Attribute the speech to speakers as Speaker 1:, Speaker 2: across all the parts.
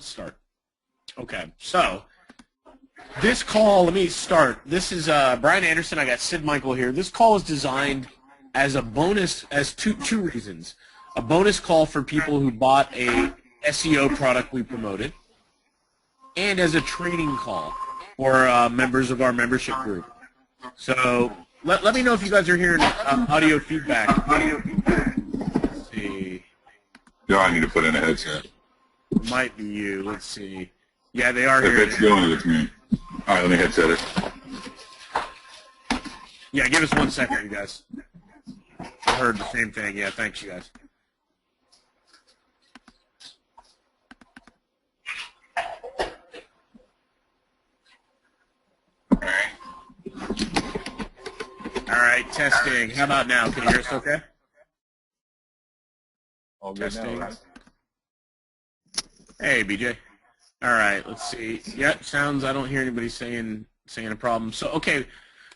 Speaker 1: let's start. Okay, so this call, let me start. This is Brian Anderson. I got Sid Michael here. This call is designed as a bonus, as two reasons. A bonus call for people who bought a SEO product we promoted, and as a training call for members of our membership group. So let me know if you guys are hearing audio feedback. Let's see.
Speaker 2: Yeah, I need to put in a headset.
Speaker 1: It might be you. Let's see. Yeah, they are
Speaker 2: If
Speaker 1: hearing
Speaker 2: it's
Speaker 1: it.
Speaker 2: going, it's me. All right, let me headset it.
Speaker 1: Yeah, give us 1 second, you guys. I heard the same thing. Yeah, thanks, you guys. All right, testing. How about now? Can you hear us okay?
Speaker 2: All good
Speaker 1: Testing.
Speaker 2: now, right?
Speaker 1: Hey, BJ. All right, let's see. Yep, sounds, I don't hear anybody saying a problem. So, okay,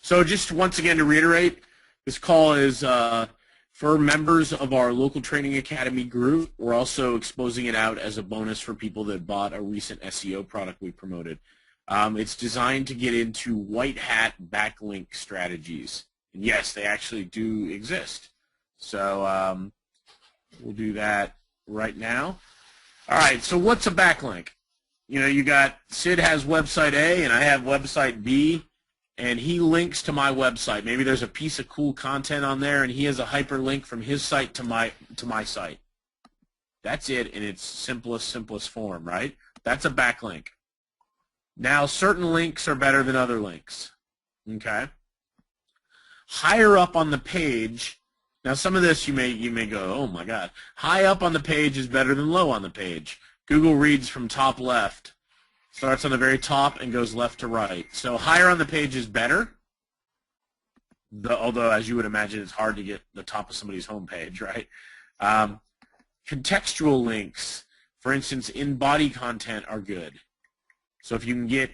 Speaker 1: so just once again to reiterate, this call is for members of our local training academy group. We're also exposing it out as a bonus for people that bought a recent SEO product we promoted. It's designed to get into white hat backlink strategies. And yes, they actually do exist. So we'll do that right now. All right, so what's a backlink? You know, you got Sid has website A and I have website B, and he links to my website. Maybe there's a piece of cool content on there, and he has a hyperlink from his site to my site. That's it in its simplest form, right? That's a backlink. Now, certain links are better than other links. Okay. Higher up on the page. Now, some of this you may go, oh my God. High up on the page is better than low on the page. Google reads from top left, starts on the very top and goes left to right. So higher on the page is better, although as you would imagine it's hard to get the top of somebody's homepage, right? Contextual links, for instance, in body content are good. So if you can get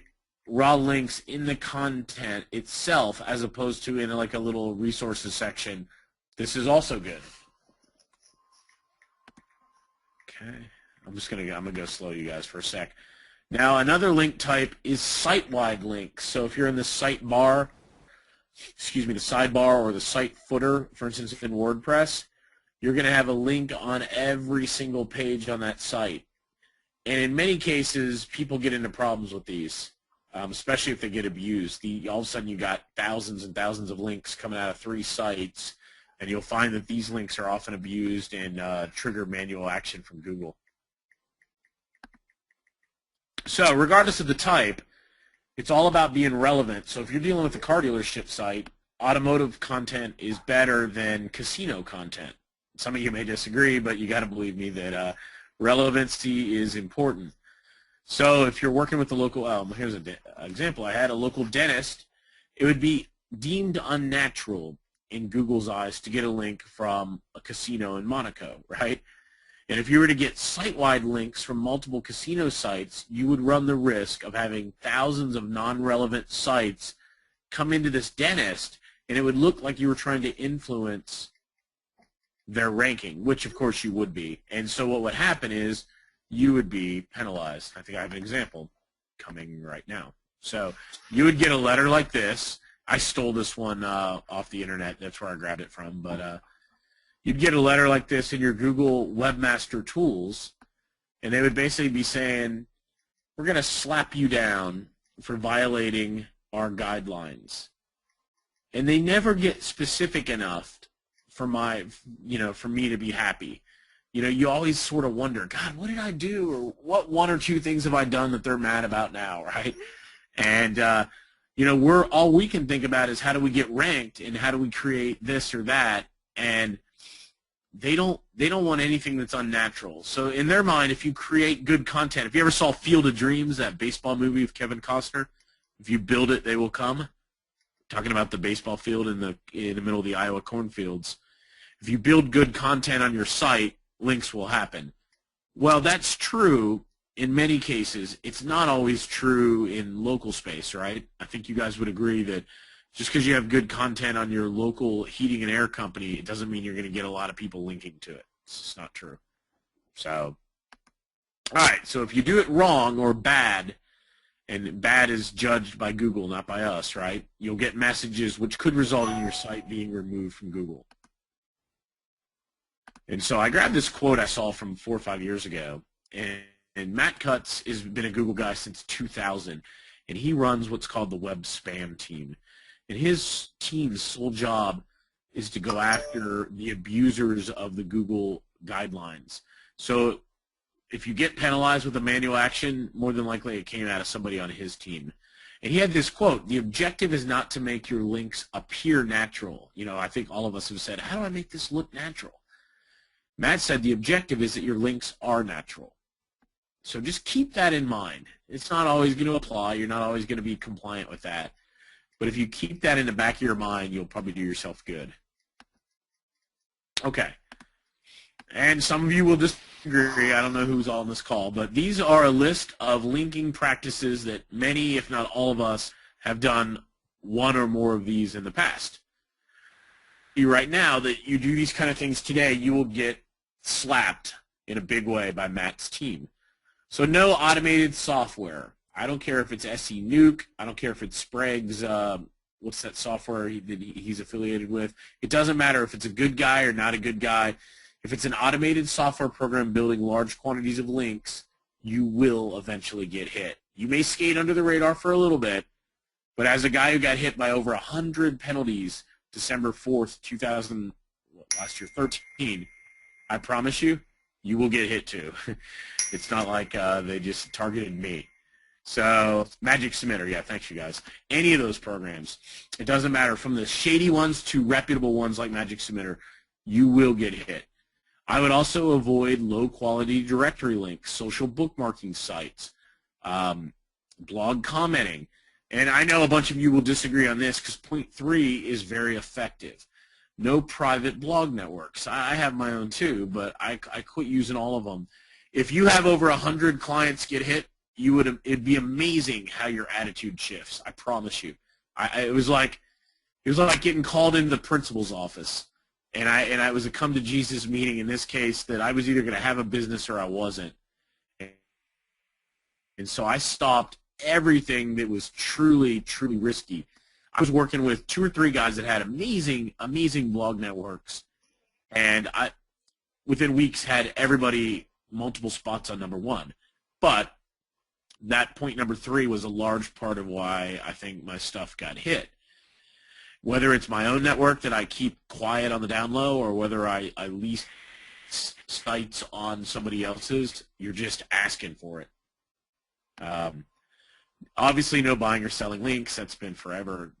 Speaker 1: raw links in the content itself as opposed to in like a little resources section, this is also good. Okay. I'm gonna go slow you guys for a sec. Now another link type is site-wide links. So if you're in the sidebar or the site footer, for instance, in WordPress, you're gonna have a link on every single page on that site. And in many cases, people get into problems with these, especially if they get abused. All of a sudden, you got thousands and thousands of links coming out of 3 sites, and you'll find that these links are often abused and trigger manual action from Google. So regardless of the type, it's all about being relevant. So if you're dealing with a car dealership site, automotive content is better than casino content. Some of you may disagree, but you got to believe me that relevancy is important. So if you're working with the local, here's an example. I had a local dentist. It would be deemed unnatural in Google's eyes to get a link from a casino in Monaco, right? And if you were to get site-wide links from multiple casino sites, you would run the risk of having thousands of non-relevant sites come into this dentist, and it would look like you were trying to influence their ranking, which of course you would be. And so what would happen is you would be penalized. I think I have an example coming right now. So you would get a letter like this. I stole this one off the internet. That's where I grabbed it from. But you'd get a letter like this in your Google Webmaster Tools, and they would basically be saying, we're going to slap you down for violating our guidelines. And they never get specific enough for for me to be happy. You know, you always sort of wonder, God, what did I do? Or what 1 or 2 things have I done that they're mad about now, right? And, you know, all we can think about is how do we get ranked and how do we create this or that. And they don't want anything that's unnatural. So in their mind, if you create good content, if you ever saw Field of Dreams, that baseball movie with Kevin Costner, if you build it, they will come. Talking about the baseball field in the middle of the Iowa cornfields. If you build good content on your site, links will happen. Well, that's true in many cases. It's not always true in local space, right? I think you guys would agree that just because you have good content on your local heating and air company, it doesn't mean you're going to get a lot of people linking to it. It's just not true. So All right, so if you do it wrong or bad, and bad is judged by Google, not by us, right? You'll get messages which could result in your site being removed from Google. And so I grabbed this quote I saw from 4 or 5 years ago, and Matt Cutts has been a Google guy since 2000, and he runs what's called the web spam team. And his team's sole job is to go after the abusers of the Google guidelines. So if you get penalized with a manual action, more than likely it came out of somebody on his team. And he had this quote, "The objective is not to make your links appear natural." You know, I think all of us have said, how do I make this look natural? Matt said the objective is that your links are natural. So just keep that in mind. It's not always going to apply. You're not always going to be compliant with that. But if you keep that in the back of your mind, you'll probably do yourself good. Okay. And some of you will disagree. I don't know who's on this call, but these are a list of linking practices that many, if not all of us, have done one or more of these in the past. Right now that you do these kind of things today, you will get slapped in a big way by Matt's team. So no automated software. I don't care if it's SE0. I don't care if it's Sprague's, what's that software he's affiliated with. It doesn't matter if it's a good guy or not a good guy. If it's an automated software program building large quantities of links, you will eventually get hit. You may skate under the radar for a little bit, but as a guy who got hit by over 100 penalties December 4th, 2013, I promise you, you will get hit too. It's not like they just targeted me. So Magic Submitter, yeah, thanks you guys. Any of those programs, it doesn't matter, from the shady ones to reputable ones like Magic Submitter, you will get hit. I would also avoid low-quality directory links, social bookmarking sites, blog commenting. And I know a bunch of you will disagree on this because point 3 is very effective. No private blog networks. I have my own too, but I quit using all of them. If you have over 100 clients get hit, it'd be amazing how your attitude shifts. I promise you. It was like getting called into the principal's office, and I was a come to Jesus meeting in this case that I was either going to have a business or I wasn't. And so I stopped everything that was truly risky. I was working with 2 or 3 guys that had amazing blog networks, and I within weeks had everybody multiple spots on #1. But that point #3 was a large part of why I think my stuff got hit. Whether it's my own network that I keep quiet on the down low, or whether I lease sites on somebody else's, you're just asking for it. Obviously, no buying or selling links. That's been forever.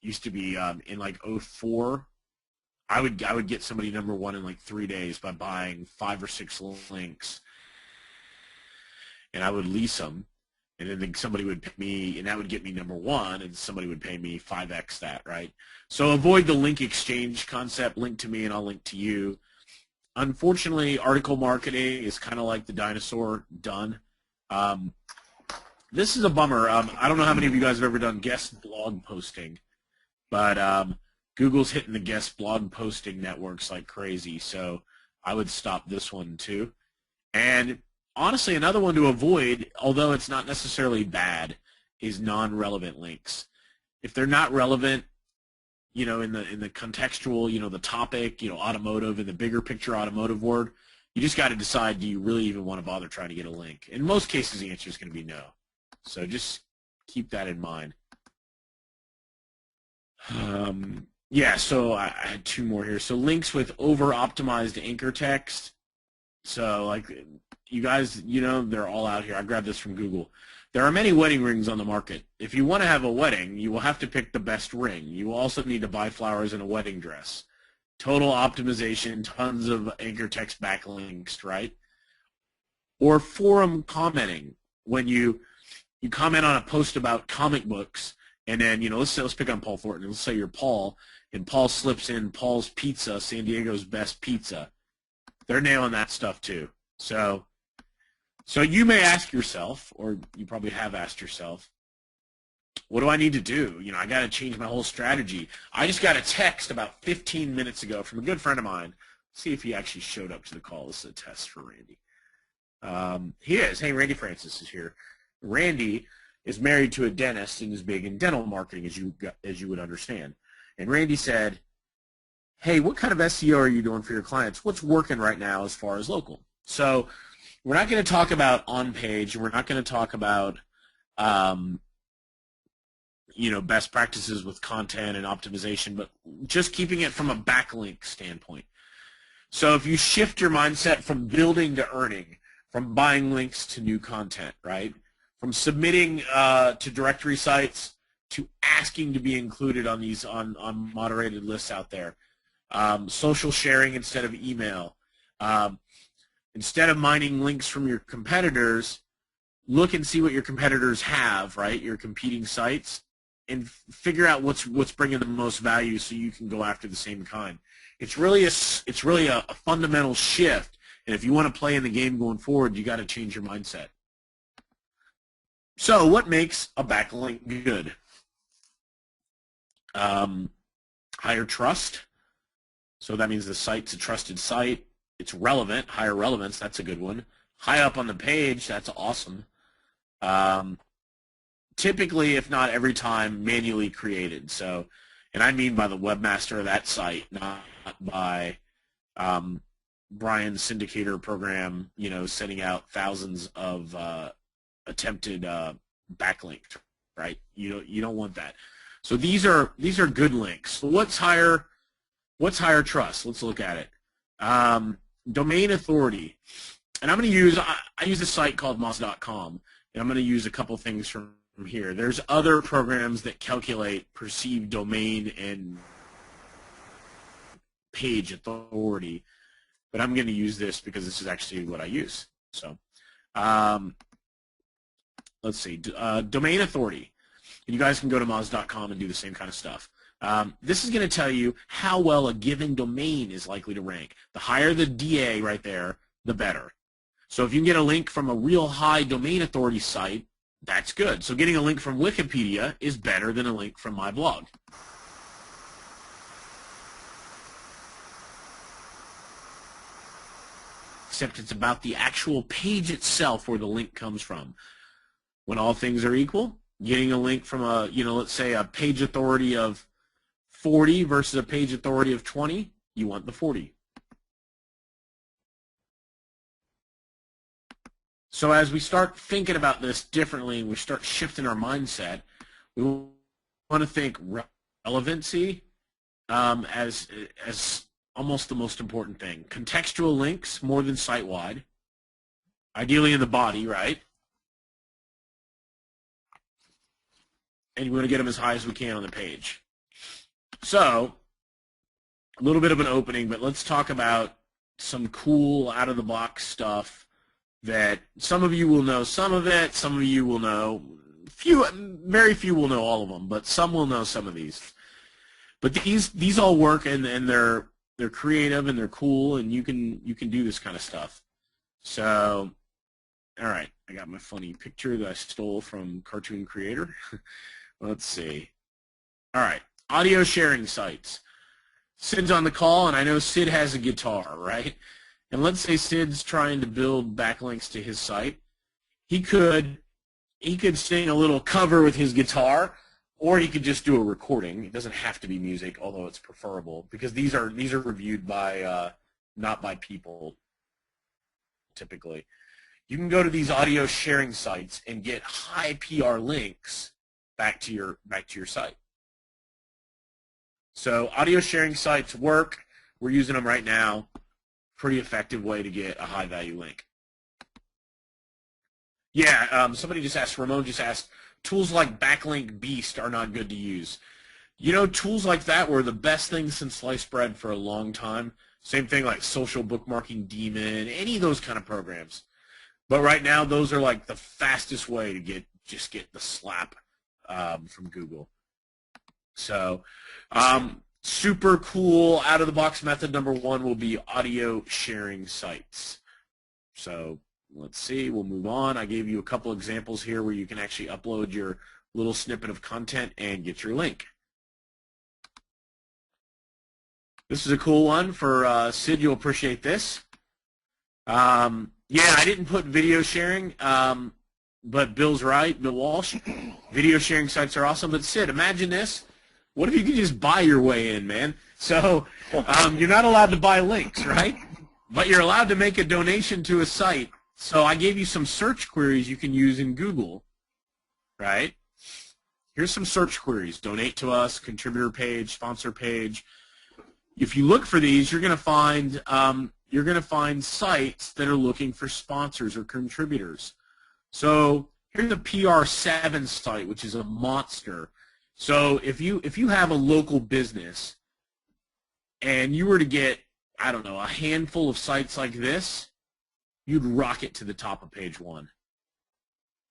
Speaker 1: Used to be in like 04. I would get somebody #1 in like 3 days by buying 5 or 6 links, and I would lease them, and then somebody would pay me, and that would get me #1, and somebody would pay me 5x that, right? So avoid the link exchange concept. Link to me, and I'll link to you. Unfortunately, article marketing is kind of like the dinosaur done. This is a bummer. I don't know how many of you guys have ever done guest blog posting, but Google's hitting the guest blog posting networks like crazy, so I would stop this one too. And honestly, another one to avoid, although it's not necessarily bad, is non-relevant links. If they're not relevant, you know, in the contextual, you know, the topic, you know, automotive, in the bigger picture automotive word, you just got to decide, do you really even want to bother trying to get a link? In most cases, the answer is going to be no. So just keep that in mind. Yeah, so I had 2 more here. So links with over-optimized anchor text. So like you guys, you know, they're all out here. I grabbed this from Google. There are many wedding rings on the market. If you want to have a wedding, you will have to pick the best ring. You will also need to buy flowers and a wedding dress. Total optimization, tons of anchor text backlinks, right? Or forum commenting. When you comment on a post about comic books, and then, you know, let's pick on Paul Thornton. Let's say you're Paul, and Paul slips in Paul's Pizza, San Diego's best pizza. They're nailing that stuff too. So you may ask yourself, or you probably have asked yourself, what do I need to do? You know, I got to change my whole strategy. I just got a text about 15 minutes ago from a good friend of mine. Let's see if he actually showed up to the call. This is a test for Randy. He is. Hey, Randy Francis is here. Randy is married to a dentist and is big in dental marketing, as you would understand. And Randy said, hey, what kind of SEO are you doing for your clients? What's working right now as far as local? So we're not going to talk about on-page. We're not going to talk about best practices with content and optimization, but just keeping it from a backlink standpoint. So if you shift your mindset from building to earning, from buying links to new content, right? From submitting to directory sites to asking to be included on these on moderated lists out there. Social sharing instead of email. Instead of mining links from your competitors, look and see what your competitors have, right? Your competing sites, and figure out what's bringing the most value so you can go after the same kind. It's really a fundamental shift, and if you want to play in the game going forward, you got to change your mindset. So what makes a backlink good? Higher trust. So that means the site's a trusted site. It's relevant, higher relevance, that's a good one. High up on the page, that's awesome. Typically, if not every time, manually created. So, and I mean by the webmaster of that site, not by Brian's syndicator program, sending out thousands of attempted backlinks, right? You don't want that. So these are good links. So what's higher trust? Let's look at it. Domain authority. And I'm going to use, I use a site called Moz.com, and I'm going to use a couple things from here. There's other programs that calculate perceived domain and page authority, but I'm going to use this because this is actually what I use. So let's see, domain authority. And you guys can go to Moz.com and do the same kind of stuff. This is going to tell you how well a given domain is likely to rank. The higher the DA right there, the better. So if you can get a link from a real high domain authority site, that's good. So getting a link from Wikipedia is better than a link from my blog. Except it's about the actual page itself where the link comes from. When all things are equal, getting a link from a, let's say a page authority of 40 versus a page authority of 20, you want the 40. So as we start thinking about this differently and we start shifting our mindset, we want to think relevancy as almost the most important thing. Contextual links more than site-wide, ideally in the body, right? And we want to get them as high as we can on the page. So, a little bit of an opening, but let's talk about some cool out-of-the-box stuff that some of you will know some of it, some of you will know very few will know all of them, but some will know some of these. But these all work, and they're creative and they're cool, and you can do this kind of stuff. So, all right, I got my funny picture that I stole from Cartoon Creator. Let's see. All right, audio sharing sites. Sid's on the call, and I know Sid has a guitar, right? And let's say Sid's trying to build backlinks to his site. He could sing a little cover with his guitar, or he could just do a recording. It doesn't have to be music, although it's preferable, because these are reviewed by not by people typically. You can go to these audio sharing sites and get high PR links back to your site. So audio sharing sites work. We're using them right now. Pretty effective way to get a high value link. Yeah, somebody just asked, Ramon just asked, tools like Backlink Beast are not good to use. Tools like that were the best thing since sliced bread for a long time. Same thing like Social Bookmarking Demon, any of those kind of programs. But right now, those are like the fastest way to get the slap from Google. So, super cool out-of-the-box method number one will be audio sharing sites. So let's see, we'll move on. I gave you a couple examples here where you can actually upload your little snippet of content and get your link. This is a cool one for Sid. You'll appreciate this. Yeah, I didn't put video sharing, but Bill's right, Bill Walsh. Video sharing sites are awesome. But Sid, imagine this. What if you could just buy your way in, man? So you're not allowed to buy links, right? But you're allowed to make a donation to a site. So I gave you some search queries you can use in Google, right? Here's some search queries: donate to us, contributor page, sponsor page. If you look for these, you're going to find sites that are looking for sponsors or contributors. So here's a PR7 site, which is a monster. So if you have a local business and you were to get, I don't know, a handful of sites like this, you'd rocket to the top of page one.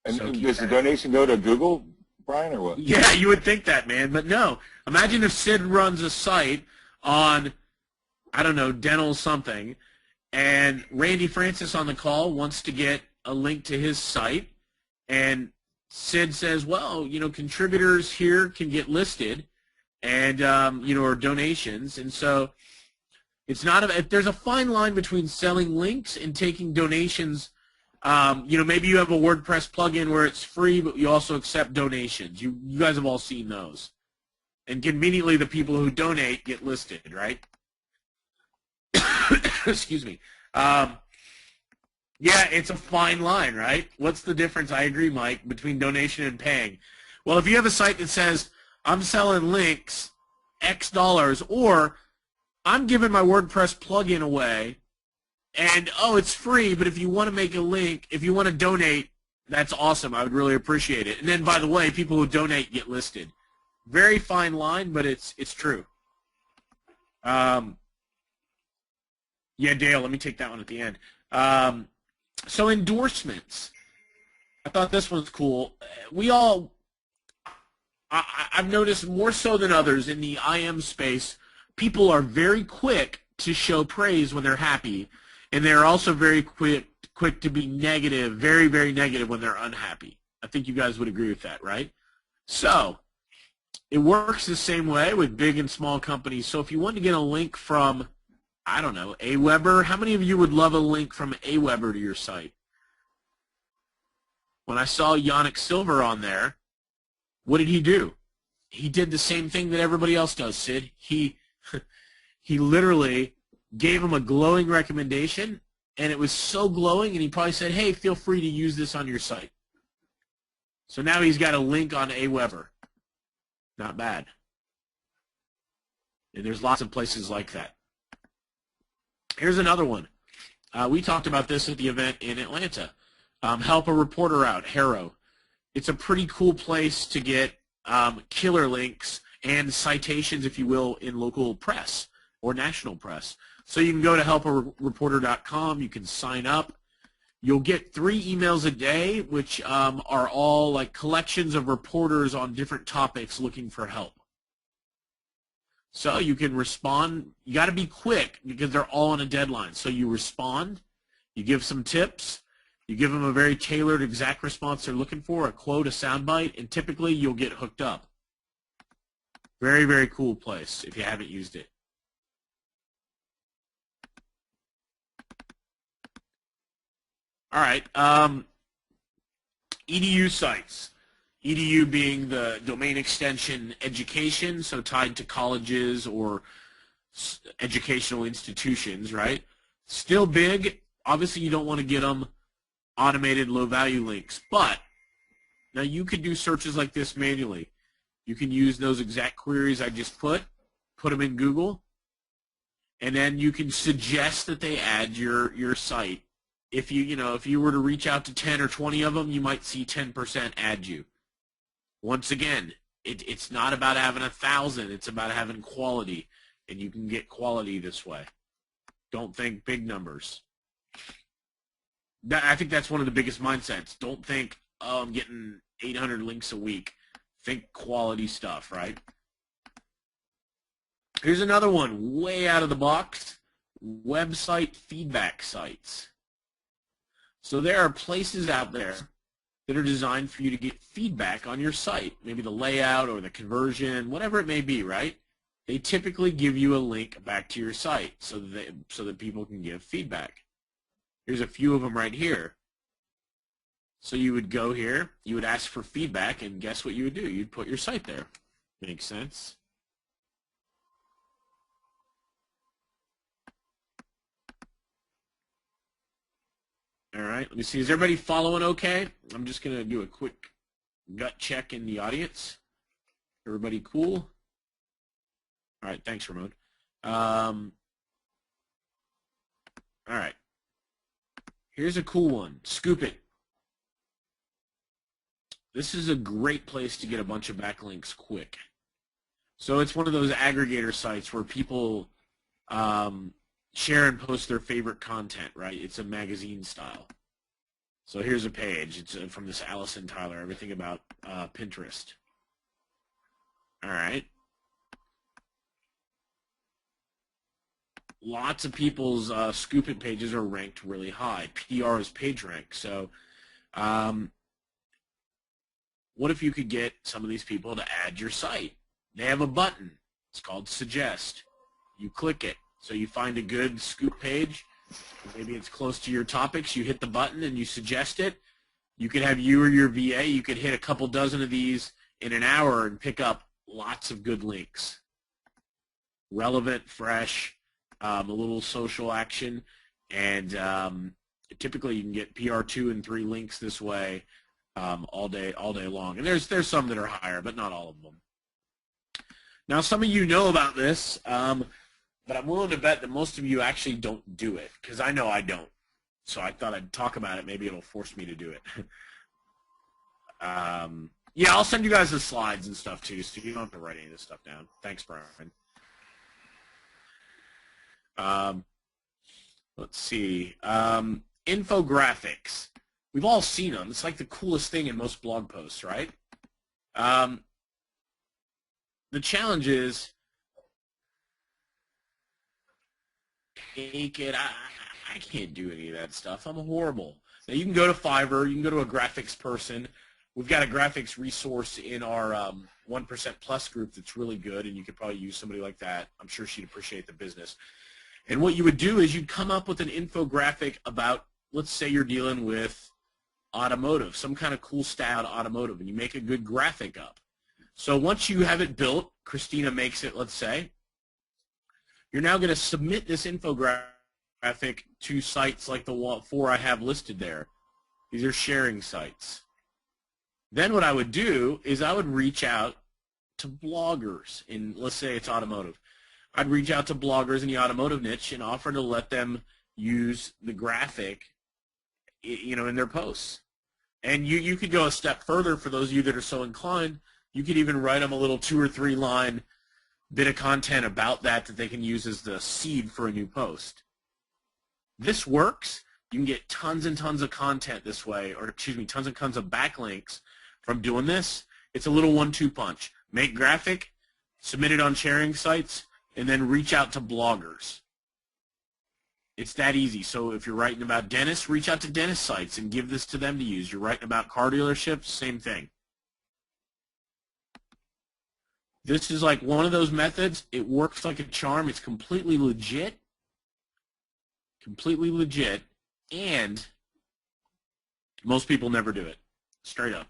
Speaker 2: And so does the donation go to Google, Brian, or what?
Speaker 1: Yeah, you would think that, man, but no. Imagine if Sid runs a site on, I don't know, dental something, and Randy Francis on the call wants to get a link to his site, and Sid says, well, you know, contributors here can get listed, and, you know, or donations, and so it's not there's a fine line between selling links and taking donations. You know, maybe you have a WordPress plugin where it's free, but you also accept donations. You guys have all seen those. And conveniently, the people who donate get listed, right? Excuse me. Yeah, it's a fine line, right? What's the difference, I agree, Mike, between donation and paying? Well, if you have a site that says, I'm selling links, X dollars, or I'm giving my WordPress plugin away, and, oh, it's free, but if you want to make a link, if you want to donate, that's awesome. I would really appreciate it. And then, by the way, people who donate get listed. Very fine line, but it's true. Yeah, Dale, let me take that one at the end. So endorsements. I thought this one's cool. I've noticed more so than others in the IM space, people are very quick to show praise when they're happy, and they're also very quick to be negative, very, very negative when they're unhappy. I think you guys would agree with that, right? So it works the same way with big and small companies. So if you want to get a link from, I don't know, Aweber, how many of you would love a link from Aweber to your site? When I saw Yannick Silver on there, what did he do? He did the same thing that everybody else does, Sid. He literally gave him a glowing recommendation, and it was so glowing, and he probably said, hey, feel free to use this on your site. So now he's got a link on Aweber. Not bad. And there's lots of places like that. Here's another one. We talked about this at the event in Atlanta. Help a Reporter Out, HARO. It's a pretty cool place to get killer links and citations, if you will, in local press or national press. So you can go to helpareporter.com. You can sign up. You'll get 3 emails a day, which are all like collections of reporters on different topics looking for help. So you can respond. You got to be quick because they're all on a deadline. So you respond. You give some tips. You give them a very tailored, exact response they're looking for, a quote, a soundbite, and typically you'll get hooked up. Very, very cool place if you haven't used it. All right, EDU sites. EDU being the domain extension education, so tied to colleges or educational institutions, right? Still big. Obviously, you don't want to get them automated low-value links, but now you could do searches like this manually. You can use those exact queries I just put them in Google, and then you can suggest that they add your site. If you were to reach out to 10 or 20 of them, you might see 10% add you. Once again, it's not about having 1,000. It's about having quality, and you can get quality this way. Don't think big numbers. I think that's one of the biggest mindsets. Don't think, oh, I'm getting 800 links a week. Think quality stuff, right? Here's another one, way out of the box, website feedback sites. So there are places out there that are designed for you to get feedback on your site, maybe the layout or the conversion, whatever it may be, right? They typically give you a link back to your site so that people can give feedback. Here's a few of them right here. So you would go here, you would ask for feedback, and guess what you would do? You'd put your site there. Makes sense? All right, let me see. Is everybody following okay? I'm just going to do a quick gut check in the audience. Everybody cool? All right, thanks, Ramon. All right. Here's a cool one. Scoop It. This is a great place to get a bunch of backlinks quick. So it's one of those aggregator sites where people share and post their favorite content, right? It's a magazine style. So here's a page. It's from this Allison Tyler, everything about Pinterest. All right. Lots of people's Scoop It pages are ranked really high. PR is page rank. So what if you could get some of these people to add your site? They have a button. It's called Suggest. You click it. So you find a good Scoop page. Maybe it's close to your topics. You hit the button and you suggest it. You could have you or your VA. You could hit a couple dozen of these in an hour and pick up lots of good links. Relevant, fresh, a little social action. And typically you can get PR 2 and 3 links this way all day long. And there's some that are higher, but not all of them. Now, some of you know about this, but I'm willing to bet that most of you actually don't do it, because I know I don't. So I thought I'd talk about it. Maybe it'll force me to do it. Yeah, I'll send you guys the slides and stuff, too, so you don't have to write any of this stuff down. Thanks, Brian. Let's see. Infographics. We've all seen them. It's like the coolest thing in most blog posts, right? The challenge is, take it. I can't do any of that stuff. I'm horrible. Now, you can go to Fiverr. You can go to a graphics person. We've got a graphics resource in our 1% Plus group that's really good, and you could probably use somebody like that. I'm sure she'd appreciate the business. And what you would do is you'd come up with an infographic about, let's say you're dealing with automotive, some kind of cool style automotive, and you make a good graphic up. So once you have it built, Christina makes it, let's say, you're now going to submit this infographic to sites like the 4 I have listed there. These are sharing sites. Then what I would do is I would reach out to bloggers in, let's say it's automotive. I'd reach out to bloggers in the automotive niche and offer to let them use the graphic, you know, in their posts. And you could go a step further for those of you that are so inclined. You could even write them a little 2 or 3 line bit of content about that they can use as the seed for a new post. This works. You can get tons and tons of content this way, or excuse me, tons and tons of backlinks from doing this. It's a little 1-2 punch. Make graphic, submit it on sharing sites, and then reach out to bloggers. It's that easy. So if you're writing about dentists, reach out to dentist sites and give this to them to use. You're writing about car dealerships, same thing. This is like one of those methods. It works like a charm. It's completely legit. Completely legit. And most people never do it. Straight up.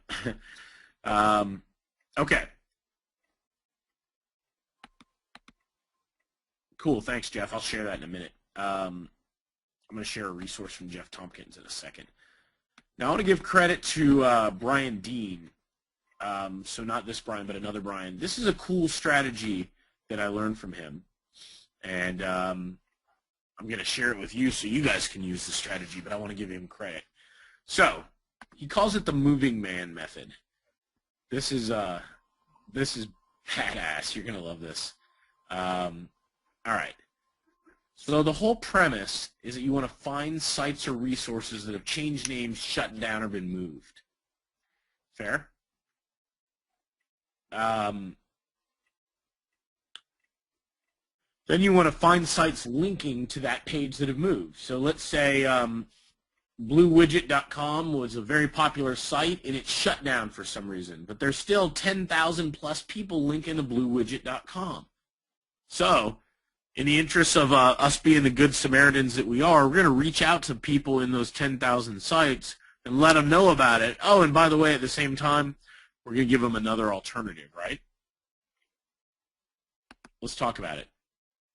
Speaker 1: Okay. Cool. Thanks, Jeff. I'll share that in a minute. I'm going to share a resource from Jeff Tompkins in a second. Now, I want to give credit to Brian Dean. So not this Brian, but another Brian. This is a cool strategy that I learned from him. And I'm going to share it with you so you guys can use the strategy, but I want to give him credit. So he calls it the moving man method. This is badass. You're going to love this. All right. So the whole premise is that you want to find sites or resources that have changed names, shut down, or been moved. Fair? Then you want to find sites linking to that page that have moved. So let's say bluewidget.com was a very popular site and it shut down for some reason, but there's still 10,000 plus people linking to bluewidget.com. So in the interest of us being the good Samaritans that we are, we're going to reach out to people in those 10,000 sites and let them know about it. Oh, and by the way, at the same time, we're going to give them another alternative, right? Let's talk about it.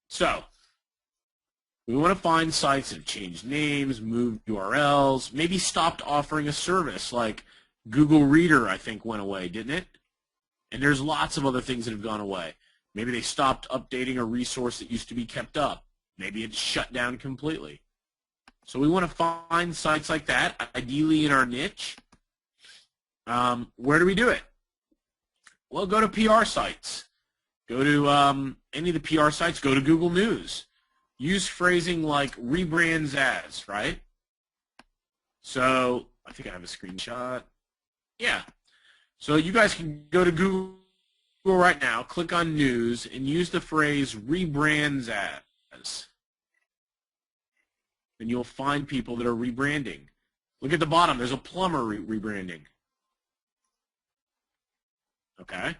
Speaker 1: So, we want to find sites that have changed names, moved URLs, maybe stopped offering a service like Google Reader, I think, went away, didn't it? And there's lots of other things that have gone away. Maybe they stopped updating a resource that used to be kept up. Maybe it's shut down completely. So we want to find sites like that, ideally in our niche. Where do we do it? Well, go to PR sites. Go to any of the PR sites. Go to Google News. Use phrasing like rebrands as, right? So I think I have a screenshot. Yeah. So you guys can go to Google right now, click on News, and use the phrase rebrands as. And you'll find people that are rebranding. Look at the bottom. There's a plumber rebranding. Okay.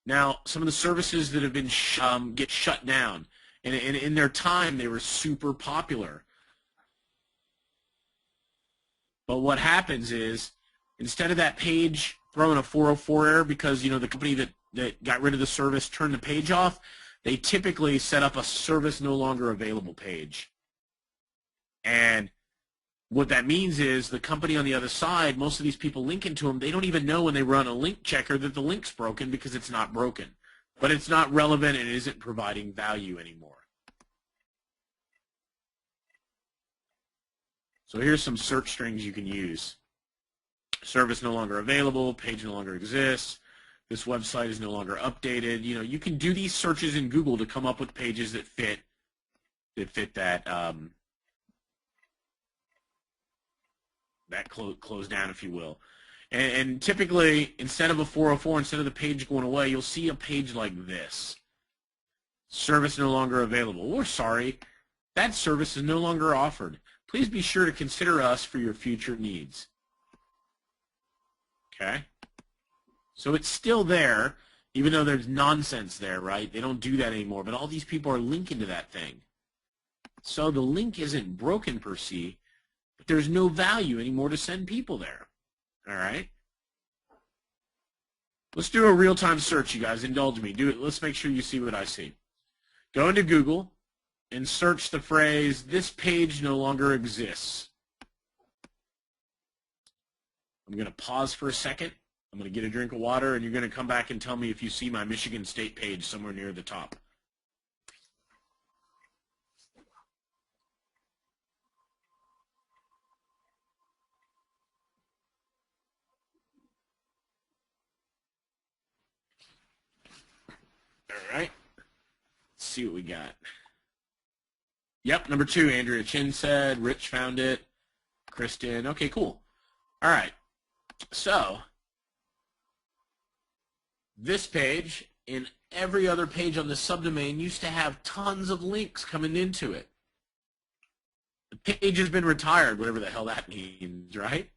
Speaker 1: Now, some of the services that have been get shut down, and in their time they were super popular. But what happens is, instead of that page throwing a 404 error because the company that got rid of the service turned the page off, they typically set up a service no longer available page. And what that means is the company on the other side, most of these people link into them, they don't even know when they run a link checker that the link's broken because it's not broken. But it's not relevant and isn't providing value anymore. So here's some search strings you can use. Service no longer available, page no longer exists, this website is no longer updated. You can do these searches in Google to come up with pages that fit that that close down, if you will. And typically, instead of a 404, instead of the page going away, you'll see a page like this. Service no longer available. We're sorry. That service is no longer offered. Please be sure to consider us for your future needs. Okay? So it's still there, even though there's nonsense there, right? They don't do that anymore, but all these people are linking to that thing. So the link isn't broken per se, but there's no value anymore to send people there. All right? Let's do a real-time search, you guys. Indulge me. Do it. Let's make sure you see what I see. Go into Google and search the phrase, "This page no longer exists." I'm going to pause for a second. I'm going to get a drink of water, and you're going to come back and tell me if you see my Michigan State page somewhere near the top. All right. Let's see what we got. Yep, number 2, Andrea Chin said. Rich found it. Kristen. Okay, cool. All right. So this page and every other page on the subdomain used to have tons of links coming into it. The page has been retired, whatever the hell that means, right?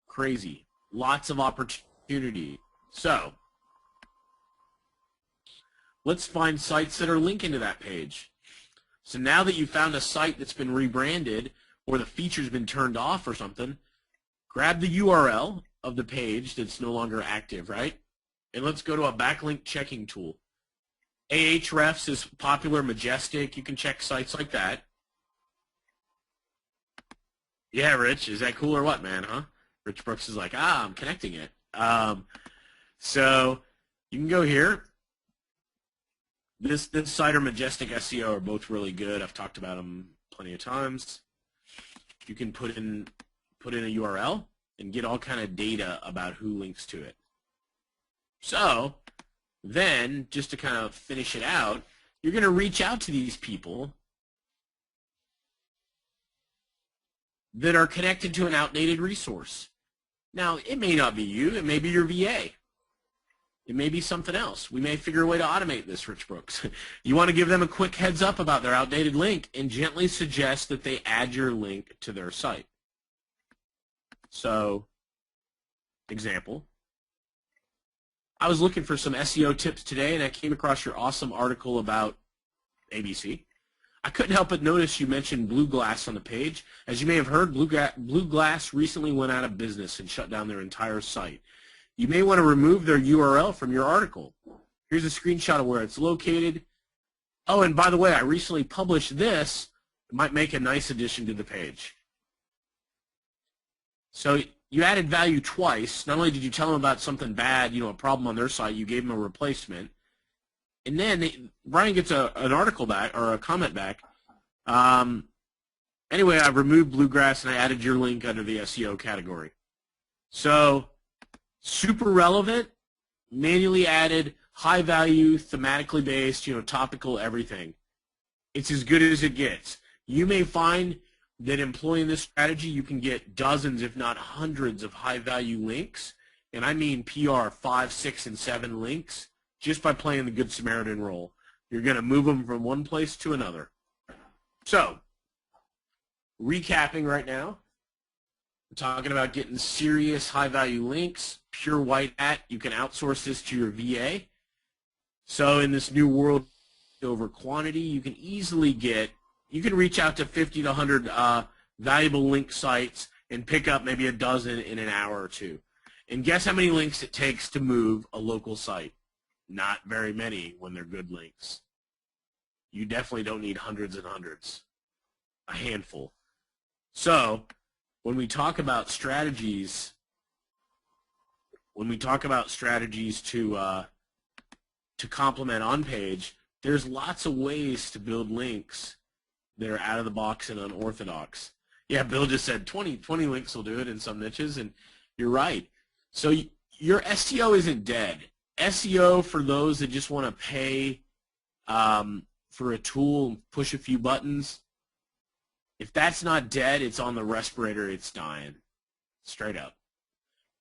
Speaker 1: Crazy. Lots of opportunity. So let's find sites that are linking to that page. So now that you found a site that's been rebranded or the feature's been turned off or something, grab the URL of the page that's no longer active, right? And let's go to a backlink checking tool. Ahrefs is popular, Majestic. You can check sites like that. Yeah, Rich, is that cool or what, man, huh? Rich Brooks is like, I'm connecting it. So you can go here. This site or Majestic SEO are both really good. I've talked about them plenty of times. You can put in a URL and get all kind of data about who links to it. So then, just to kind of finish it out, you're going to reach out to these people that are connected to an outdated resource. Now, it may not be you. It may be your VA. It may be something else. We may figure a way to automate this, Rich Brooks. You want to give them a quick heads up about their outdated link and gently suggest that they add your link to their site. So, example, I was looking for some SEO tips today, and I came across your awesome article about ABC. I couldn't help but notice you mentioned Blue Glass on the page. As you may have heard, Blue Glass recently went out of business and shut down their entire site. You may want to remove their URL from your article. Here's a screenshot of where it's located. Oh, and by the way, I recently published this. It might make a nice addition to the page. So you added value twice. Not only did you tell them about something bad, a problem on their site, you gave them a replacement. And then Brian gets an article back, or a comment back. Anyway, I removed Bluegrass and I added your link under the SEO category. So super relevant, manually added, high value, thematically based, topical, everything. It's as good as it gets. You may find that employing this strategy, you can get dozens, if not hundreds, of high-value links, and I mean PR 5, 6, and 7 links, just by playing the Good Samaritan role. You're going to move them from one place to another. So, recapping right now, we're talking about getting serious high-value links, pure white hat. You can outsource this to your VA. So in this new world over quantity, you can easily you can reach out to 50 to 100 valuable link sites and pick up maybe a dozen in an hour or two. And guess how many links it takes to move a local site? Not very many when they're good links. You definitely don't need hundreds and hundreds. A handful. So when we talk about strategies, to complement on-page, there's lots of ways to build links that are out of the box and unorthodox. Yeah, Bill just said 20 links will do it in some niches, and you're right. So your SEO isn't dead. SEO, for those that just want to pay for a tool and push a few buttons, if that's not dead, it's on the respirator, it's dying, straight up.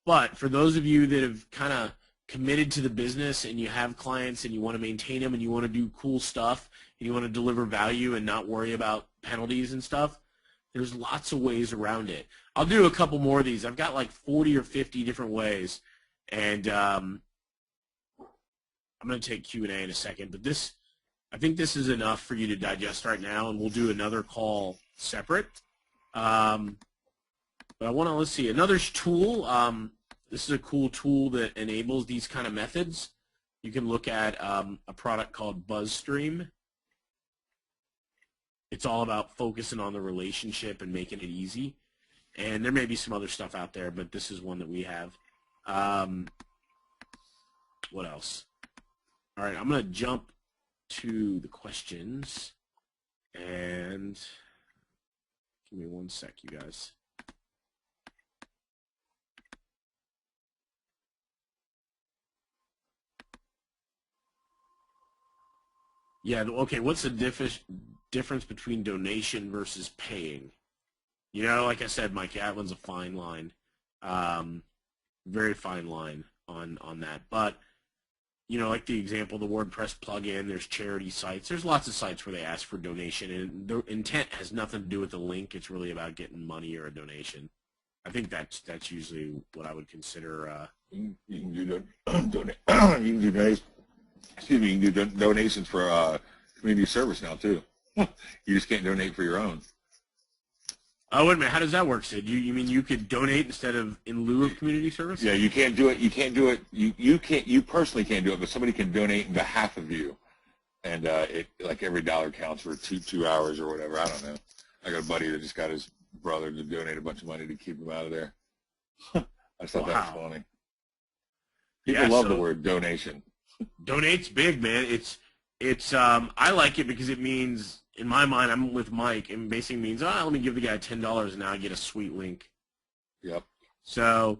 Speaker 1: But for those of you that have kind of committed to the business and you have clients and you want to maintain them and you want to do cool stuff and you want to deliver value and not worry about penalties and stuff, there's lots of ways around it. I'll do a couple more of these. I've got like 40 or 50 different ways, and I'm going to take Q&A in a second, but I think this is enough for you to digest right now, and we'll do another call separate. But I want to, let's see, another tool. This is a cool tool that enables these kind of methods. You can look at a product called BuzzStream. It's all about focusing on the relationship and making it easy. And there may be some other stuff out there, but this is one that we have. What else? All right, I'm going to jump to the questions. And give me one sec, you guys. Yeah, okay, what's the difference between donation versus paying? Like I said, Mike, that one's a fine line. Very fine line on that. But, like the example, the WordPress plugin, there's charity sites. There's lots of sites where they ask for donation, and the intent has nothing to do with the link. It's really about getting money or a donation. I think that's usually what I would consider.
Speaker 2: You can do donations. Excuse me, you can do donations for community service now too. You just can't donate for your own.
Speaker 1: Oh, wait a minute. How does that work, Sid? You mean you could donate instead of in lieu of community service?
Speaker 2: Yeah, you can't do it. You can't do it. You personally can't do it, but somebody can donate on behalf of you, and it like every dollar counts for two hours or whatever. I don't know. I got a buddy that just got his brother to donate a bunch of money to keep him out of there. I thought that was funny. People love the word donation.
Speaker 1: Donate's big, man. It's I like it because it means, in my mind, I'm with Mike, and basically means, let me give the guy $10 and now I get a sweet link.
Speaker 2: Yep.
Speaker 1: So,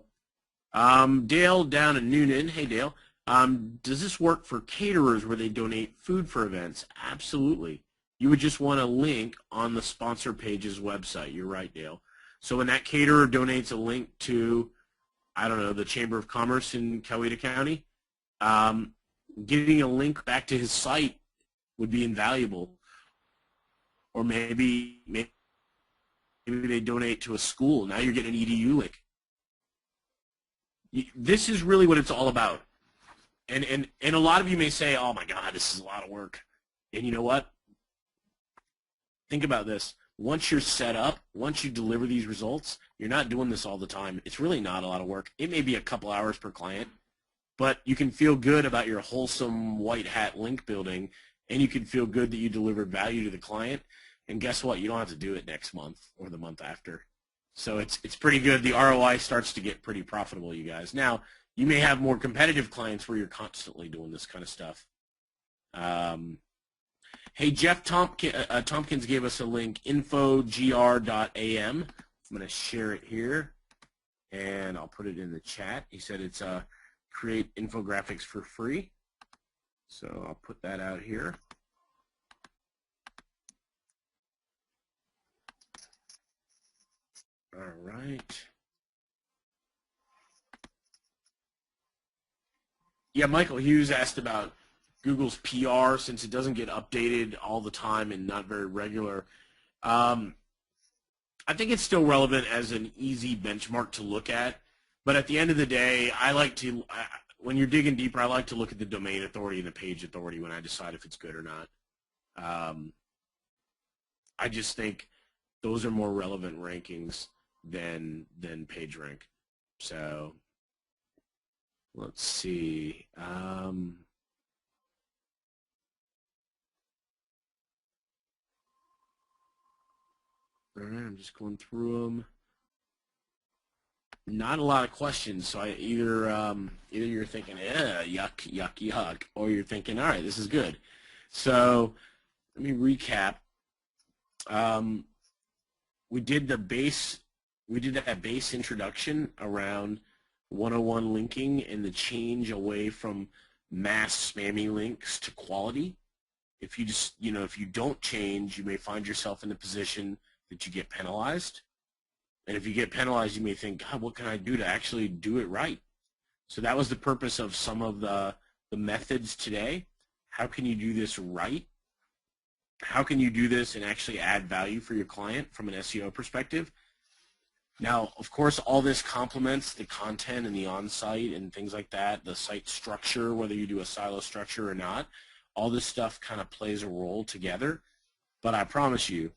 Speaker 1: Dale down in Noonan. Hey, Dale. Does this work for caterers where they donate food for events? Absolutely. You would just want a link on the sponsor page's website. You're right, Dale. So when that caterer donates a link to, I don't know, the Chamber of Commerce in Coweta County, getting a link back to his site would be invaluable. Or maybe they donate to a school. Now you're getting an EDU link. This is really what it's all about. And a lot of you may say, oh my God, this is a lot of work. And you know what? Think about this. Once you're set up, once you deliver these results, you're not doing this all the time. It's really not a lot of work. It may be a couple hours per client, but you can feel good about your wholesome white hat link building, and you can feel good that you delivered value to the client. And guess what? You don't have to do it next month or the month after. So it's pretty good. The ROI starts to get pretty profitable, you guys. Now, you may have more competitive clients where you're constantly doing this kind of stuff. Hey, Jeff Tompkins gave us a link, infogr.am. I'm going to share it here, and I'll put it in the chat. He said it's create infographics for free. So I'll put that out here. All right. Yeah, Michael Hughes asked about Google's PR since it doesn't get updated all the time and not very regular. I think it's still relevant as an easy benchmark to look at. But at the end of the day, I like to, when you're digging deeper, I like to look at the domain authority and the page authority when I decide if it's good or not. I just think those are more relevant rankings than PageRank. So let's see. All right, I'm just going through them. Not a lot of questions, so either you're thinking, yuck, yuck, yuck, or you're thinking, all right, this is good. So let me recap. We did that base introduction around 101 linking and the change away from mass spammy links to quality. If you just, if you don't change, you may find yourself in the position that you get penalized. And if you get penalized, you may think, God, what can I do to actually do it right? So that was the purpose of some of the methods today. How can you do this right? How can you do this and actually add value for your client from an SEO perspective? Now, of course, all this complements the content and the on-site and things like that, the site structure, whether you do a silo structure or not. All this stuff kind of plays a role together. But I promise you,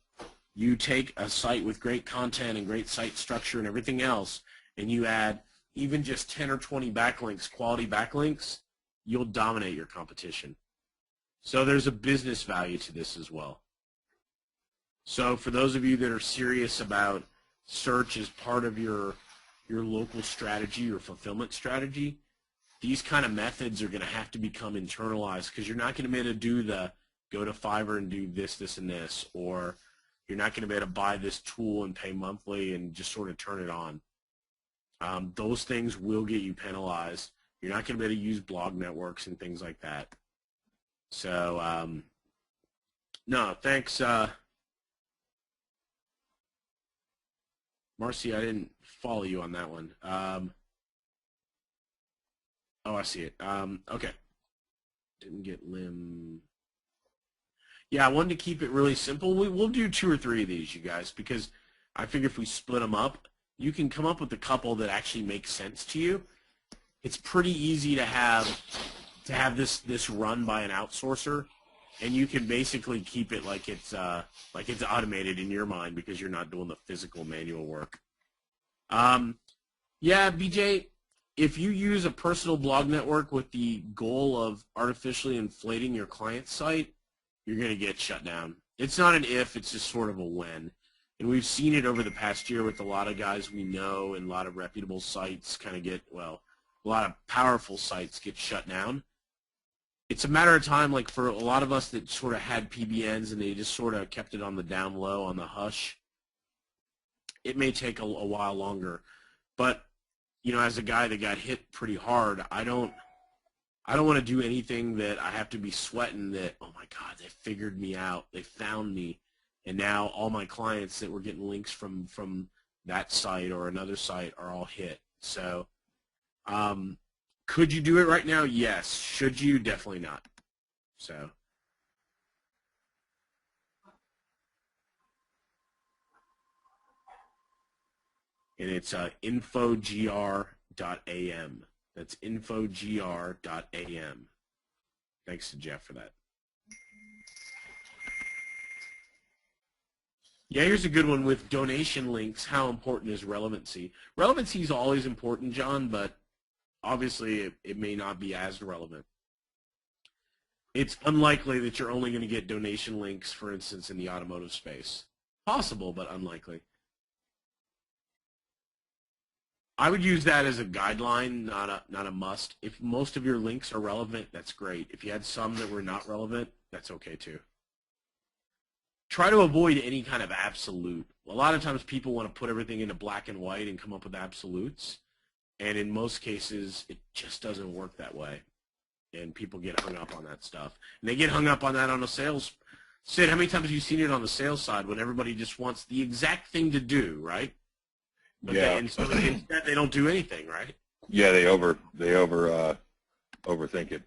Speaker 1: you take a site with great content and great site structure and everything else, and you add even just 10 or 20 backlinks, quality backlinks, you'll dominate your competition. So there's a business value to this as well. So for those of you that are serious about search as part of your local strategy, your fulfillment strategy, these kind of methods are going to have to become internalized, because you're not going to be able to do the go to Fiverr and do this, this, and this, or you're not going to be able to buy this tool and pay monthly and just sort of turn it on. Those things will get you penalized. You're not going to be able to use blog networks and things like that. So, no, thanks. Marcy, I didn't follow you on that one. Oh, I see it. Okay. Didn't get Lim. Yeah, I wanted to keep it really simple. We'll do 2 or 3 of these, you guys, because I figure if we split them up, you can come up with a couple that actually make sense to you. It's pretty easy to have this run by an outsourcer, and you can basically keep it like it's automated in your mind because you're not doing the physical manual work. Yeah, BJ, if you use a personal blog network with the goal of artificially inflating your client's site, you're going to get shut down. It's not an if, it's just sort of a when. And we've seen it over the past year with a lot of guys we know, and a lot of reputable sites kind of get, well, a lot of powerful sites get shut down. It's a matter of time, like for a lot of us that sort of had PBNs and they just sort of kept it on the down low, on the hush, it may take a while longer. But, you know, as a guy that got hit pretty hard, I don't want to do anything that I have to be sweating that, oh my God, they figured me out, they found me, and now all my clients that were getting links from that site or another site are all hit. So, could you do it right now? Yes. Should you? Definitely not. So. And it's infogr.am. That's infogr.am. Thanks to Jeff for that. Yeah, here's a good one with donation links. How important is relevancy? Relevancy is always important, John, but obviously it may not be as relevant. It's unlikely that you're only going to get donation links, for instance, in the automotive space. Possible, but unlikely. I would use that as a guideline, not a must. If most of your links are relevant, that's great. If you had some that were not relevant, that's okay too. Try to avoid any kind of absolute. A lot of times people want to put everything into black and white and come up with absolutes. And in most cases, it just doesn't work that way. And people get hung up on that stuff. And they get hung up on that on the sales. Sid, how many times have you seen it on the sales side when everybody just wants the exact thing to do, right? But
Speaker 2: yeah.
Speaker 1: Instead, they don't do anything, right?
Speaker 2: Yeah, they overthink it.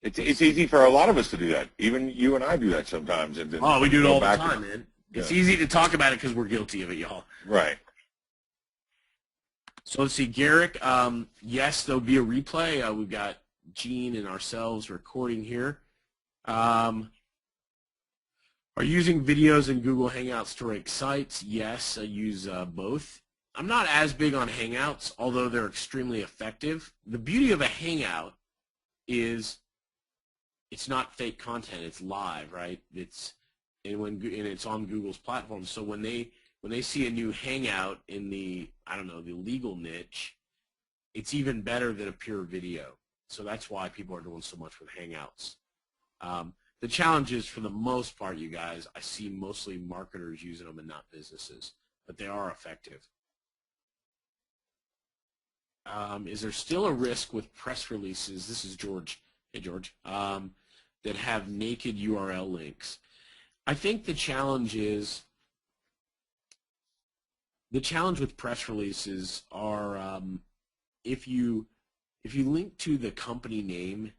Speaker 2: It's easy for a lot of us to do that. Even you and I do that sometimes. And then
Speaker 1: we do it all the time, man. It's easy to talk about it because we're guilty of it, y'all.
Speaker 2: Right.
Speaker 1: So let's see, Garrick. Yes, there'll be a replay. We've got Gene and ourselves recording here. Are you using videos in Google Hangouts to rank sites? Yes, I use both. I'm not as big on Hangouts, although they're extremely effective. The beauty of a Hangout is it's not fake content; it's live, right? It's on Google's platform. So when they see a new Hangout in the the legal niche, it's even better than a pure video. So that's why people are doing so much with Hangouts. The challenge is, for the most part, you guys, I see mostly marketers using them and not businesses, but they are effective. Is there still a risk with press releases? This is George. Hey, George. That have naked URL links. I think the challenge with press releases are if you link to the company name,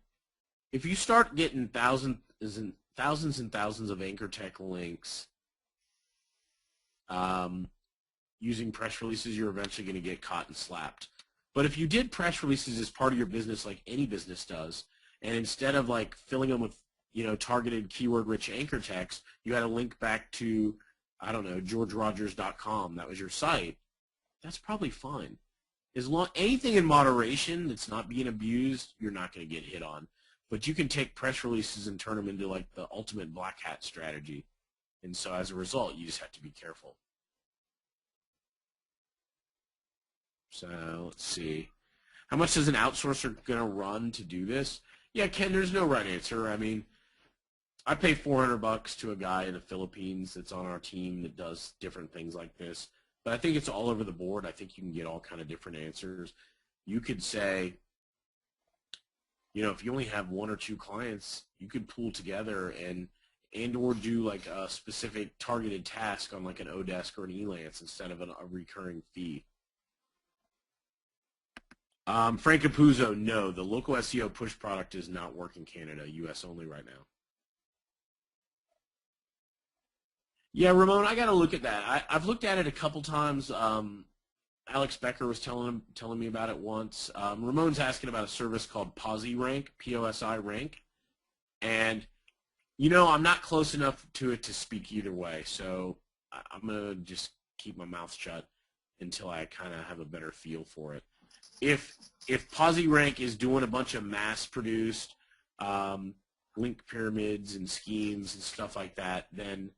Speaker 1: if you start getting thousands and thousands of anchor tech links using press releases, you're eventually going to get caught and slapped. But if you did press releases as part of your business like any business does, and instead of like filling them with targeted keyword-rich anchor text, you had a link back to, I don't know, georgerogers.com, that was your site, that's probably fine. Anything in moderation that's not being abused, you're not going to get hit on. But you can take press releases and turn them into like the ultimate black hat strategy. And so as a result, you just have to be careful. So let's see. How much is an outsourcer going to run to do this? Yeah, Ken, there's no right answer. I mean, I pay $400 to a guy in the Philippines that's on our team that does different things like this. But I think it's all over the board. I think you can get all kind of different answers. You could say, if you only have one or two clients, you could pool together and or do like a specific targeted task on like an Odesk or an Elance instead of a recurring fee. Frank Capuzzo, no, the local SEO push product does not work in Canada, US only right now. Yeah, Ramon, I got to look at that. I've looked at it a couple times. Alex Becker was telling me about it once. Ramon's asking about a service called POSI Rank, P-O-S-I Rank. And, I'm not close enough to it to speak either way. So I'm going to just keep my mouth shut until I kind of have a better feel for it. If POSI Rank is doing a bunch of mass-produced link pyramids and schemes and stuff like that, then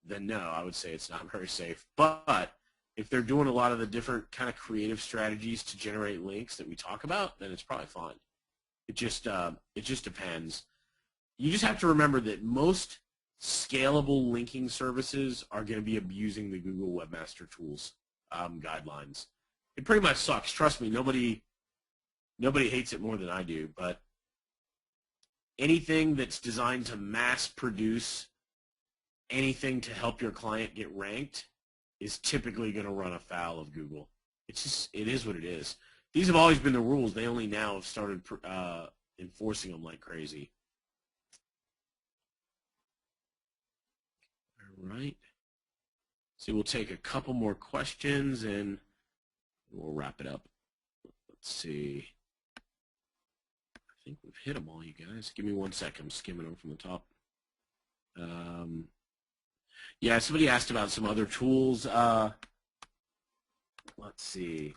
Speaker 1: no, I would say it's not very safe. But if they're doing a lot of the different kind of creative strategies to generate links that we talk about, then it's probably fine. It just depends. You just have to remember that most scalable linking services are going to be abusing the Google Webmaster Tools guidelines. It pretty much sucks. Trust me, nobody hates it more than I do. But anything that's designed to mass produce anything to help your client get ranked is typically going to run afoul of Google. It is what it is. These have always been the rules. They only now have started enforcing them like crazy. All right. So we'll take a couple more questions and We'll wrap it up. Let's see. I think we've hit them all, you guys. Give me 1 second. I'm skimming them from the top. Yeah, somebody asked about some other tools. Let's see.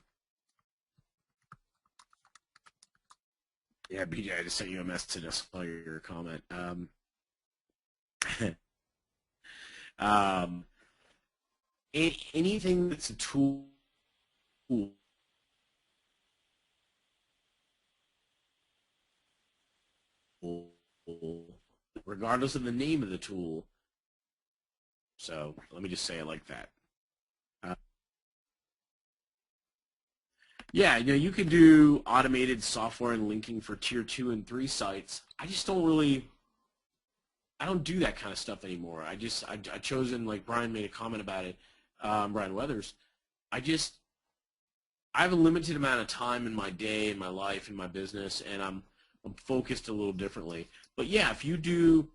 Speaker 1: Yeah, BJ, I just sent you a message. I saw your comment. Anything that's a tool, regardless of the name of the tool. So let me just say it like that. Yeah, you can do automated software and linking for tier 2 and 3 sites. I just don't do that kind of stuff anymore. I chosen, like Brian made a comment about it, Brian Weathers. I have a limited amount of time in my day, in my life, in my business, and I'm focused a little differently. But yeah, if you do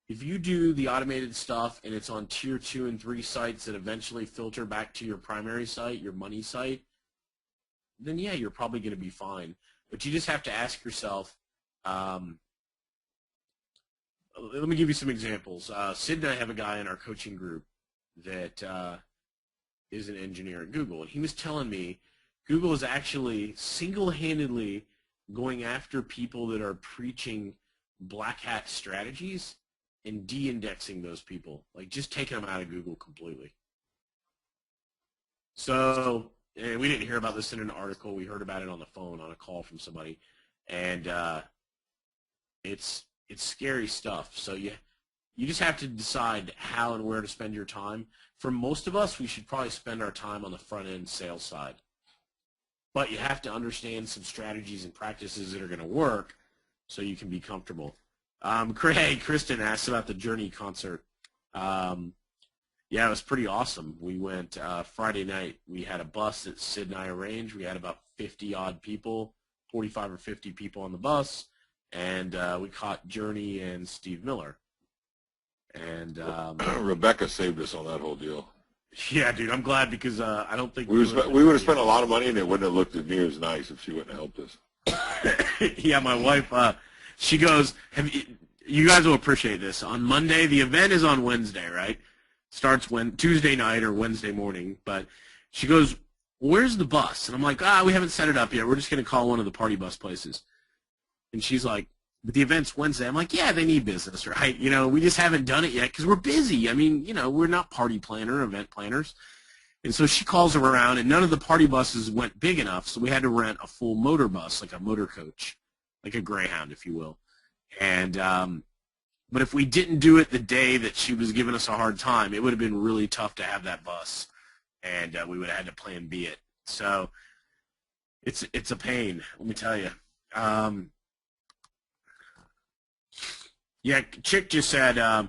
Speaker 1: the automated stuff and it's on tier 2 and 3 sites that eventually filter back to your primary site, your money site, then yeah, you're probably going to be fine. But you just have to ask yourself, let me give you some examples. Sid and I have a guy in our coaching group that is an engineer at Google, and he was telling me Google is actually single-handedly going after people that are preaching black hat strategies and de-indexing those people, like just taking them out of Google completely. So, and we didn't hear about this in an article. We heard about it on the phone on a call from somebody, and it's scary stuff. So you just have to decide how and where to spend your time. For most of us, we should probably spend our time on the front-end sales side. But you have to understand some strategies and practices that are going to work so you can be comfortable. Kristen asked about the Journey concert. Yeah, it was pretty awesome. We went Friday night. We had a bus that Sid and I arranged. We had about 50-odd people, 45 or 50 people on the bus, and we caught Journey and Steve Miller. And
Speaker 2: Rebecca saved us on that whole deal.
Speaker 1: Yeah, dude, I'm glad because I don't think
Speaker 2: we would have spent a lot of money and it wouldn't have looked near as nice if she wouldn't have helped us.
Speaker 1: Yeah, my wife, she goes, you guys will appreciate this. On Monday, the event is on Wednesday, right? Starts Tuesday night or Wednesday morning, but she goes, where's the bus? And I'm like, we haven't set it up yet. We're just going to call one of the party bus places. And she's like, but the event's Wednesday. I'm like, yeah, they need business, right? We just haven't done it yet because we're busy. I mean, we're not party planner, event planners. And so she calls around, and none of the party buses went big enough, so we had to rent a full motor bus, like a motor coach, like a Greyhound, if you will. And but if we didn't do it the day that she was giving us a hard time, it would have been really tough to have that bus, and we would have had to plan B it. So it's a pain, let me tell you. Yeah, Chick just said, I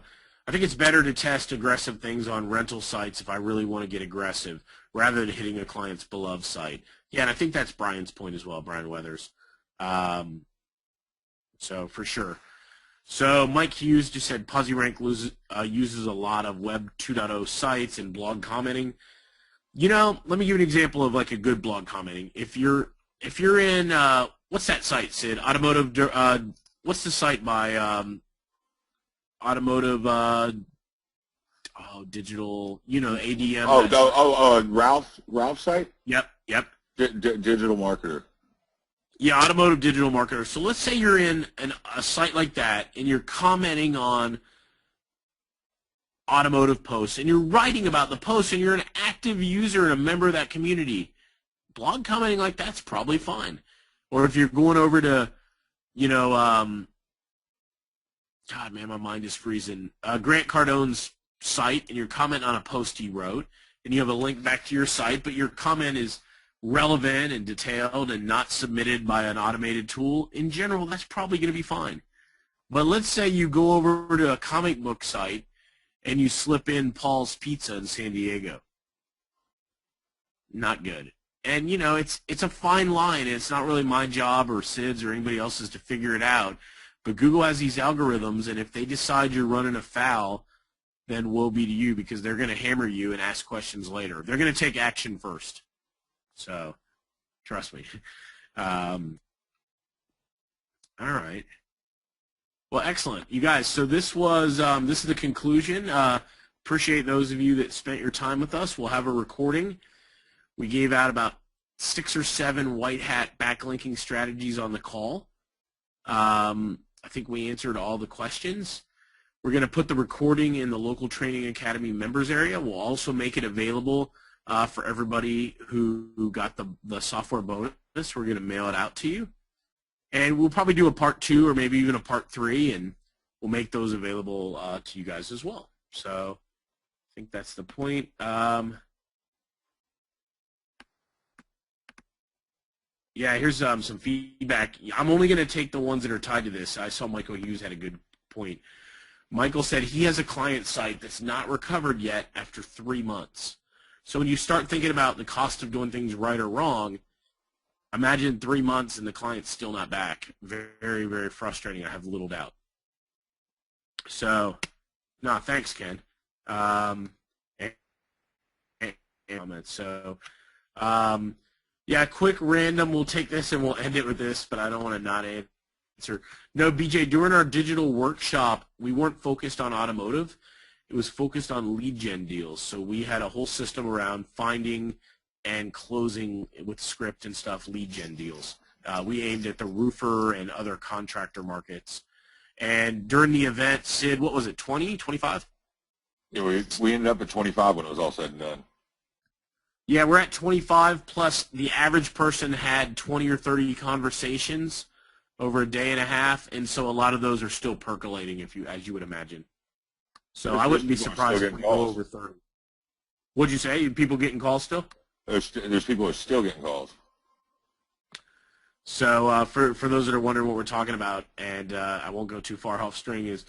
Speaker 1: think it's better to test aggressive things on rental sites if I really want to get aggressive, rather than hitting a client's beloved site. Yeah, and I think that's Brian's point as well, Brian Weathers. So for sure. So Mike Hughes just said PosiRank uses a lot of Web 2.0 sites and blog commenting. Let me give you an example of like a good blog commenting. If you're in what's that site, Sid? Automotive. What's the site by automotive? Digital. ADM.
Speaker 2: Ralph's site.
Speaker 1: Yep.
Speaker 2: Digital marketer.
Speaker 1: Yeah, automotive digital marketer. So let's say you're in a site like that and you're commenting on automotive posts and you're writing about the post and you're an active user and a member of that community. Blog commenting like that's probably fine. Or if you're going over to, God, man, my mind is freezing. Grant Cardone's site and you're commenting on a post he wrote and you have a link back to your site, but your comment is relevant and detailed and not submitted by an automated tool, in general, that's probably going to be fine. But let's say you go over to a comic book site and you slip in Paul's Pizza in San Diego. Not good. And, it's a fine line. It's not really my job or Sid's or anybody else's to figure it out. But Google has these algorithms, and if they decide you're running afoul, then woe be to you because they're going to hammer you and ask questions later. They're going to take action first. So Trust me. All right. Well, excellent, you guys. So this is the conclusion. Appreciate those of you that spent your time with us. We'll have a recording. We gave out about 6 or 7 white hat backlinking strategies on the call. I think we answered all the questions. We're going to put the recording in the local training academy members area. We'll also make it available for everybody who got the software bonus. We're going to mail it out to you. And we'll probably do a part 2 or maybe even a part 3, and we'll make those available to you guys as well. So I think that's the point. Yeah, here's some feedback. I'm only going to take the ones that are tied to this. I saw Michael Hughes had a good point. Michael said he has a client site that's not recovered yet after 3 months. So when you start thinking about the cost of doing things right or wrong, imagine 3 months and the client's still not back. Very, very frustrating, I have little doubt. So, no, thanks, Ken. So, yeah, quick random. We'll take this and we'll end it with this, but I don't want to not answer. No, BJ, during our digital workshop, we weren't focused on automotive. It was focused on lead gen deals. So we had a whole system around finding and closing with script and stuff lead gen deals. We aimed at the roofer and other contractor markets. And during the event, Sid, what was it, 20, 25?
Speaker 2: Yeah, we ended up at 25 when it was all said and done.
Speaker 1: Yeah, we're at 25, plus the average person had 20 or 30 conversations over a day and a half, and so a lot of those are still percolating, as you would imagine. So I wouldn't be surprised if we go over 30. What'd you say? People getting calls still?
Speaker 2: There's people who are still getting calls.
Speaker 1: So for those that are wondering what we're talking about, and I won't go too far off string, is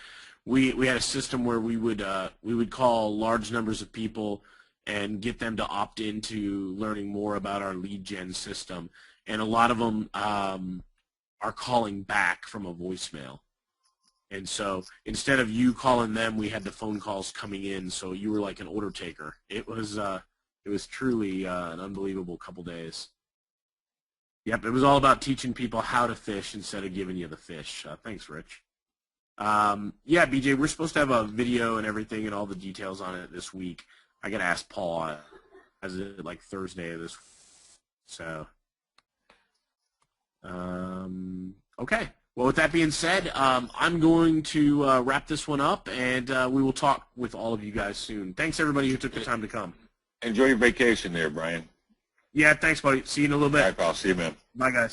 Speaker 1: we had a system where we would call large numbers of people and get them to opt into learning more about our lead gen system. And a lot of them are calling back from a voicemail. And so instead of you calling them, we had the phone calls coming in, so you were like an order taker. It was truly an unbelievable couple days. Yep, it was all about teaching people how to fish instead of giving you the fish. Thanks, Rich. Yeah, BJ, we're supposed to have a video and everything and all the details on it this week. I got to ask Paul as it like Thursday of this week. So, okay. Well, with that being said, I'm going to wrap this one up, and we will talk with all of you guys soon. Thanks, everybody who took the time to come.
Speaker 2: Enjoy your vacation there, Brian.
Speaker 1: Yeah, thanks, buddy. See you in a little bit.
Speaker 2: All right, pal. See you, man.
Speaker 1: Bye, guys.